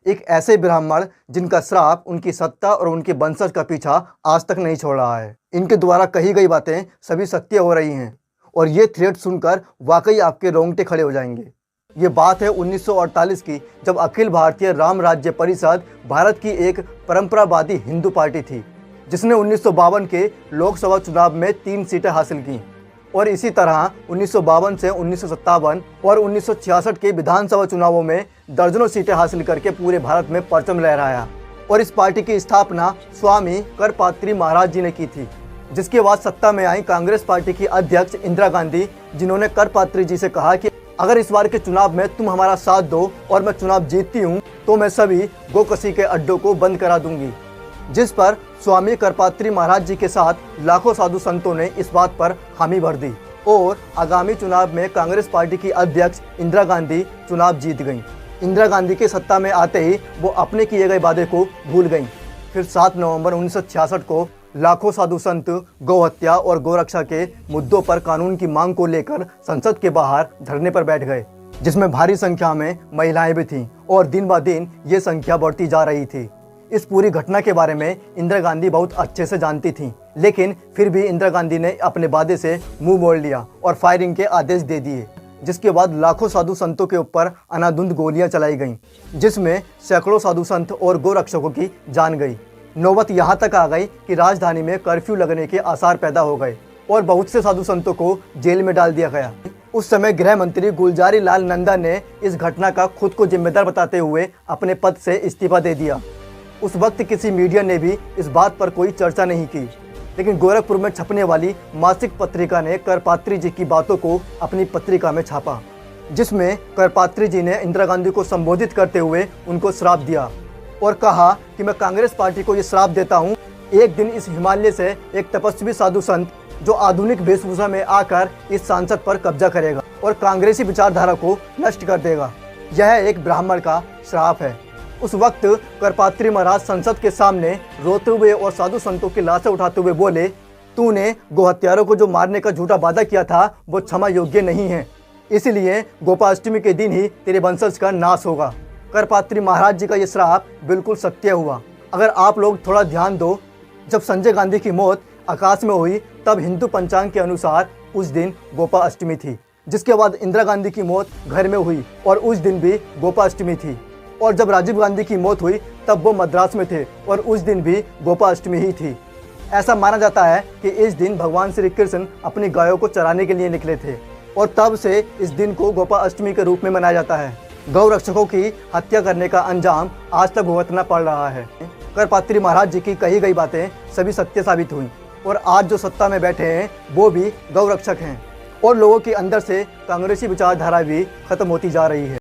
एक ऐसे ब्राह्मण जिनका श्राप उनकी सत्ता और उनके वंशज का पीछा आज तक नहीं छोड़ रहा है। इनके द्वारा कही गई बातें सभी सत्य हो रही हैं और ये थ्रेड सुनकर वाकई आपके रोंगटे खड़े हो जाएंगे। ये बात है 1948 की, जब अखिल भारतीय राम राज्य परिषद भारत की एक परंपरावादी हिंदू पार्टी थी, जिसने 1952 के लोकसभा चुनाव में 3 सीटें हासिल की और इसी तरह 1952 से 1957 और 1966 के विधानसभा चुनावों में दर्जनों सीटें हासिल करके पूरे भारत में परचम लहराया। और इस पार्टी की स्थापना स्वामी करपात्री महाराज जी ने की थी, जिसके बाद सत्ता में आई कांग्रेस पार्टी की अध्यक्ष इंदिरा गांधी, जिन्होंने करपात्री जी से कहा कि अगर इस बार के चुनाव में तुम हमारा साथ दो और मैं चुनाव जीतती हूँ तो मैं सभी गोकशी के अड्डों को बंद करा दूंगी। जिस पर स्वामी करपात्री महाराज जी के साथ लाखों साधु संतों ने इस बात पर हामी भर दी और आगामी चुनाव में कांग्रेस पार्टी की अध्यक्ष इंदिरा गांधी चुनाव जीत गईं। इंदिरा गांधी के सत्ता में आते ही वो अपने किए गए वादे को भूल गईं। फिर 7 नवंबर 1966 को लाखों साधु संत गौहत्या और गौरक्षा के मुद्दों पर कानून की मांग को लेकर संसद के बाहर धरने पर बैठ गए, जिसमें भारी संख्या में महिलाएं भी थीं और दिन ब दिन ये संख्या बढ़ती जा रही थी। इस पूरी घटना के बारे में इंदिरा गांधी बहुत अच्छे से जानती थीं, लेकिन फिर भी इंदिरा गांधी ने अपने वादे से मुंह मोड़ लिया और फायरिंग के आदेश दे दिए, जिसके बाद लाखों साधु संतों के ऊपर अंधाधुंध गोलियां चलाई गईं, जिसमें सैकड़ों साधु संत और गौरक्षकों की जान गई। नौबत यहाँ तक आ गई कि राजधानी में कर्फ्यू लगने के आसार पैदा हो गए और बहुत से साधु संतों को जेल में डाल दिया गया। उस समय गृह मंत्री गुलजारी लाल नंदा ने इस घटना का खुद को जिम्मेदार बताते हुए अपने पद से इस्तीफा दे दिया। उस वक्त किसी मीडिया ने भी इस बात पर कोई चर्चा नहीं की, लेकिन गोरखपुर में छपने वाली मासिक पत्रिका ने करपात्री जी की बातों को अपनी पत्रिका में छापा, जिसमें करपात्री जी ने इंदिरा गांधी को संबोधित करते हुए उनको श्राप दिया और कहा कि मैं कांग्रेस पार्टी को ये श्राप देता हूँ, एक दिन इस हिमालय से एक तपस्वी साधु संत जो आधुनिक वेशभूषा में आकर इस सांसद पर कब्जा करेगा और कांग्रेसी विचारधारा को नष्ट कर देगा। यह एक ब्राह्मण का श्राप है। उस वक्त करपात्री महाराज संसद के सामने रोते हुए और साधु संतों की लाशें उठाते हुए बोले, तूने गोहत्यारों को जो मारने का झूठा वादा किया था वो क्षमा योग्य नहीं है, इसलिए गोपाष्टमी के दिन ही तेरे वंशज का नाश होगा। करपात्री महाराज जी का ये श्राप बिल्कुल सत्य हुआ। अगर आप लोग थोड़ा ध्यान दो, जब संजय गांधी की मौत आकाश में हुई तब हिंदू पंचांग के अनुसार उस दिन गोपाष्टमी थी। जिसके बाद इंदिरा गांधी की मौत घर में हुई और उस दिन भी गोपाष्टमी थी। और जब राजीव गांधी की मौत हुई तब वो मद्रास में थे और उस दिन भी गोपाष्टमी ही थी। ऐसा माना जाता है कि इस दिन भगवान श्री कृष्ण अपनी गायों को चराने के लिए निकले थे और तब से इस दिन को गोपाष्टमी के रूप में मनाया जाता है। गौ रक्षकों की हत्या करने का अंजाम आज तक भुगतना पड़ रहा है। करपात्री महाराज जी की कही गई बातें सभी सत्य साबित हुई और आज जो सत्ता में बैठे हैं वो भी गौ रक्षक हैं और लोगों के अंदर से कांग्रेसी विचारधारा भी खत्म होती जा रही है।